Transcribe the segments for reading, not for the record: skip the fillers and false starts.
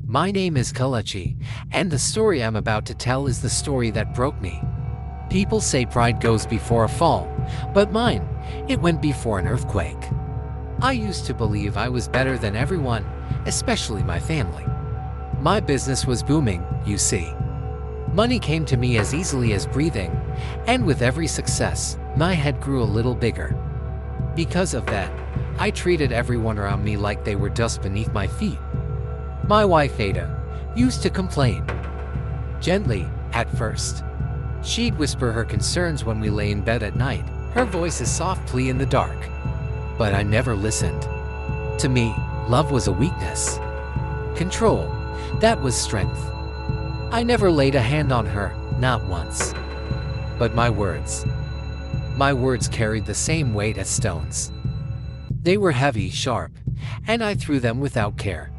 My name is Kalechi, and the story I'm about to tell is the story that broke me. People say pride goes before a fall, but mine, it went before an earthquake. I used to believe I was better than everyone, especially my family. My business was booming, you see. Money came to me as easily as breathing, and with every success, my head grew a little bigger. Because of that, I treated everyone around me like they were dust beneath my feet. My wife Ada used to complain. Gently, at first. She'd whisper her concerns when we lay in bed at night, her voice a soft plea in the dark. But I never listened. To me, love was a weakness. Control, that was strength. I never laid a hand on her, not once. But my words carried the same weight as stones. They were heavy, sharp, and I threw them without care.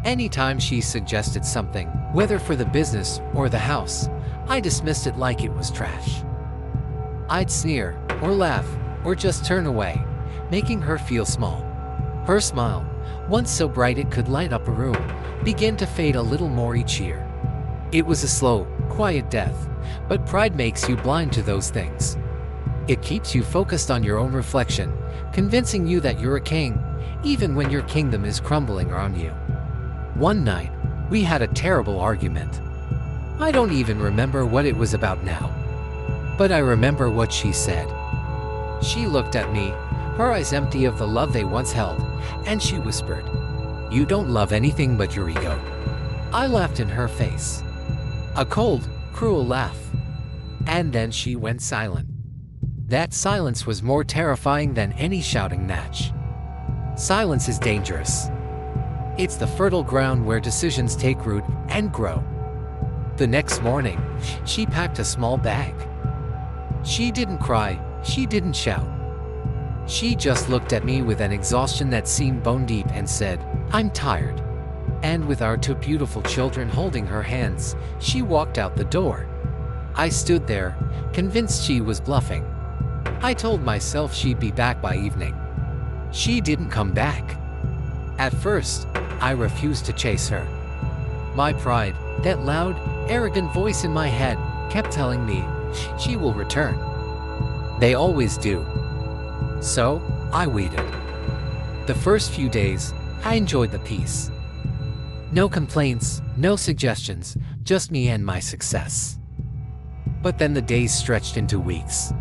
Anytime she suggested something, whether for the business or the house, I dismissed it like it was trash. I'd sneer, or laugh, or just turn away, making her feel small. Her smile, once so bright it could light up a room, began to fade a little more each year. It was a slow, quiet death, but pride makes you blind to those things. It keeps you focused on your own reflection, convincing you that you're a king, even when your kingdom is crumbling around you. One night, we had a terrible argument. I don't even remember what it was about now. But I remember what she said. She looked at me, her eyes empty of the love they once held, and she whispered, "You don't love anything but your ego." I laughed in her face. A cold, cruel laugh. And then she went silent. That silence was more terrifying than any shouting match. Silence is dangerous. It's the fertile ground where decisions take root and grow. The next morning, she packed a small bag. She didn't cry, she didn't shout. She just looked at me with an exhaustion that seemed bone deep and said, "I'm tired." And with our two beautiful children holding her hands, she walked out the door. I stood there, convinced she was bluffing. I told myself she'd be back by evening. She didn't come back. At first, I refused to chase her. My pride, that loud, arrogant voice in my head, kept telling me, she will return. They always do. So, I waited. The first few days, I enjoyed the peace. No complaints, no suggestions, just me and my success. But then the days stretched into weeks.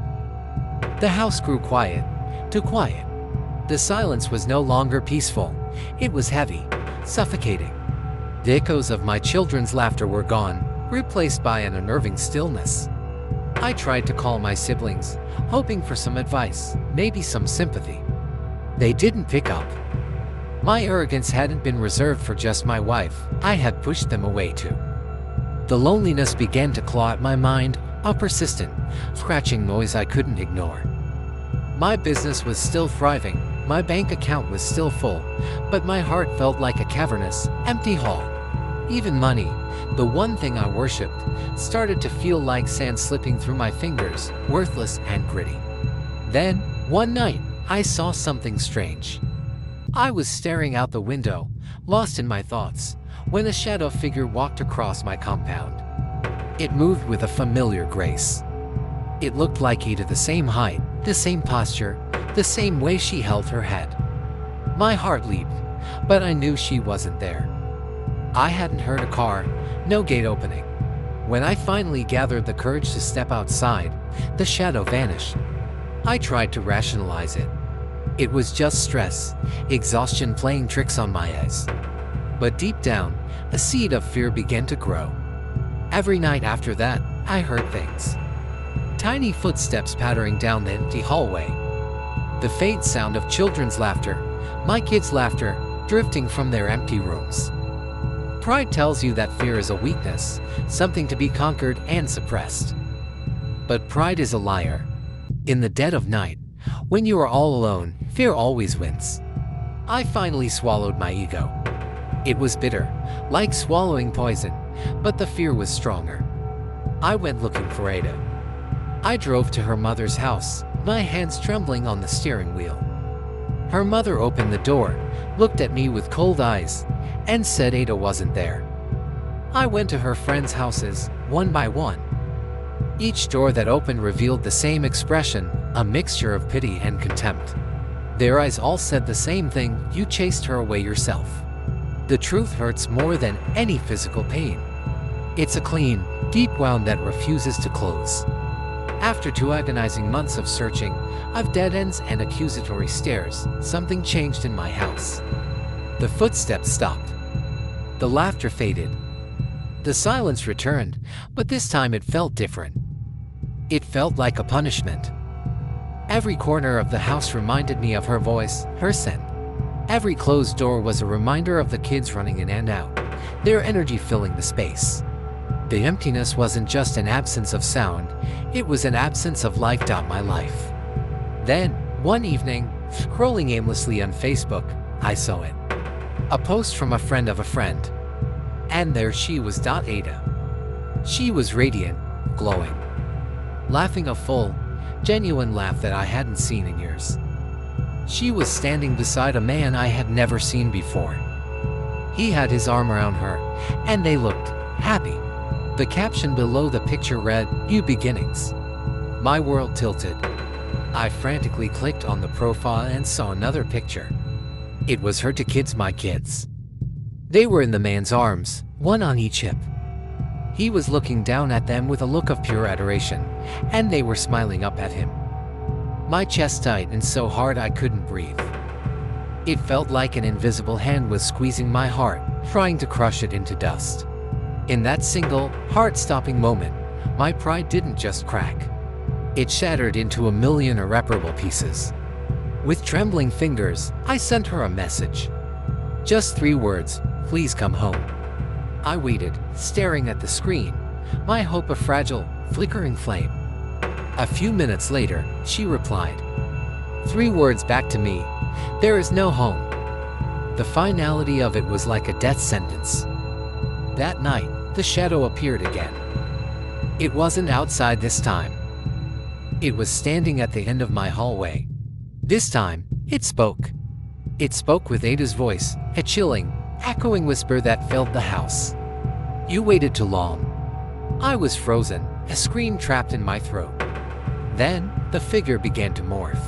The house grew quiet, too quiet. The silence was no longer peaceful. It was heavy, suffocating. The echoes of my children's laughter were gone, replaced by an unnerving stillness. I tried to call my siblings, hoping for some advice, maybe some sympathy. They didn't pick up. My arrogance hadn't been reserved for just my wife, I had pushed them away too. The loneliness began to claw at my mind, a persistent, scratching noise I couldn't ignore. My business was still thriving, my bank account was still full, but my heart felt like a cavernous, empty hall. Even money, the one thing I worshipped, started to feel like sand slipping through my fingers, worthless and gritty. Then, one night, I saw something strange. I was staring out the window, lost in my thoughts, when a shadow figure walked across my compound. It moved with a familiar grace. It looked like Ada, the same height, the same posture, the same way she held her head. My heart leaped, but I knew she wasn't there. I hadn't heard a car, no gate opening. When I finally gathered the courage to step outside, the shadow vanished. I tried to rationalize it. It was just stress, exhaustion playing tricks on my eyes. But deep down, a seed of fear began to grow. Every night after that, I heard things. Tiny footsteps pattering down the empty hallway. The faint sound of children's laughter, my kids' laughter, drifting from their empty rooms. Pride tells you that fear is a weakness, something to be conquered and suppressed. But pride is a liar. In the dead of night, when you are all alone, fear always wins. I finally swallowed my ego. It was bitter, like swallowing poison, but the fear was stronger. I went looking for Ada. I drove to her mother's house, my hands trembling on the steering wheel. Her mother opened the door, looked at me with cold eyes, and said Ada wasn't there. I went to her friends' houses, one by one. Each door that opened revealed the same expression, a mixture of pity and contempt. Their eyes all said the same thing: you chased her away yourself. The truth hurts more than any physical pain. It's a clean, deep wound that refuses to close. After 2 agonizing months of searching, of dead ends and accusatory stares, something changed in my house. The footsteps stopped. The laughter faded. The silence returned, but this time it felt different. It felt like a punishment. Every corner of the house reminded me of her voice, her scent. Every closed door was a reminder of the kids running in and out, their energy filling the space. The emptiness wasn't just an absence of sound, it was an absence of life. My life. Then, one evening, scrolling aimlessly on Facebook, I saw it. A post from a friend of a friend. And there she was. Ada. She was radiant, glowing, laughing a full, genuine laugh that I hadn't seen in years. She was standing beside a man I had never seen before. He had his arm around her, and they looked happy. The caption below the picture read, "New beginnings." My world tilted. I frantically clicked on the profile and saw another picture. It was her two kids, my kids. They were in the man's arms, one on each hip. He was looking down at them with a look of pure adoration, and they were smiling up at him. My chest tightened so hard I couldn't breathe. It felt like an invisible hand was squeezing my heart, trying to crush it into dust. In that single, heart-stopping moment, my pride didn't just crack. It shattered into a million irreparable pieces. With trembling fingers, I sent her a message. Just 3 words: "Please come home." I waited, staring at the screen, my hope a fragile, flickering flame. A few minutes later, she replied. 3 words back to me: "There is no home." The finality of it was like a death sentence. That night, the shadow appeared again. It wasn't outside this time. It was standing at the end of my hallway. This time, it spoke. It spoke with Ada's voice, a chilling, echoing whisper that filled the house. "You waited too long." I was frozen, a scream trapped in my throat. Then, the figure began to morph.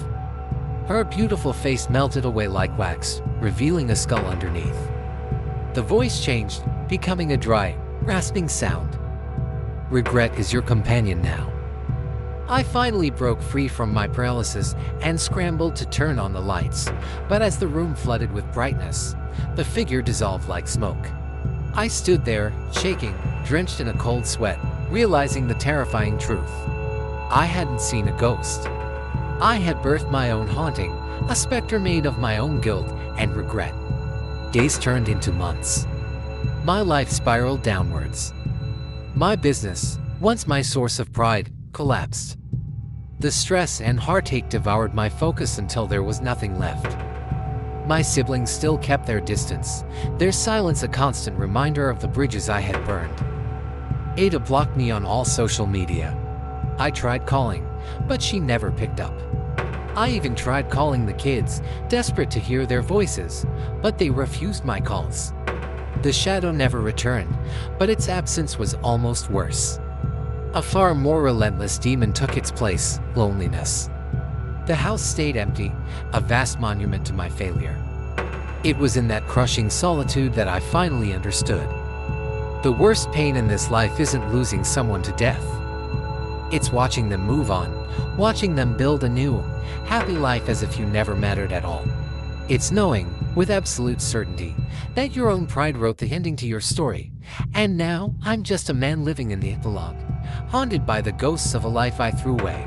Her beautiful face melted away like wax, revealing a skull underneath. The voice changed, becoming a dry, rasping sound. "Regret is your companion now." I finally broke free from my paralysis and scrambled to turn on the lights, but as the room flooded with brightness, the figure dissolved like smoke. I stood there, shaking, drenched in a cold sweat, realizing the terrifying truth. I hadn't seen a ghost. I had birthed my own haunting, a specter made of my own guilt and regret. Days turned into months. My life spiraled downwards. My business, once my source of pride, collapsed. The stress and heartache devoured my focus until there was nothing left. My siblings still kept their distance, their silence a constant reminder of the bridges I had burned. Ada blocked me on all social media. I tried calling, but she never picked up. I even tried calling the kids, desperate to hear their voices, but they refused my calls. The shadow never returned, but its absence was almost worse. A far more relentless demon took its place: loneliness. The house stayed empty, a vast monument to my failure. It was in that crushing solitude that I finally understood. The worst pain in this life isn't losing someone to death. It's watching them move on, watching them build a new, happy life as if you never mattered at all. It's knowing, with absolute certainty, that your own pride wrote the ending to your story, and now I'm just a man living in the epilogue, haunted by the ghosts of a life I threw away.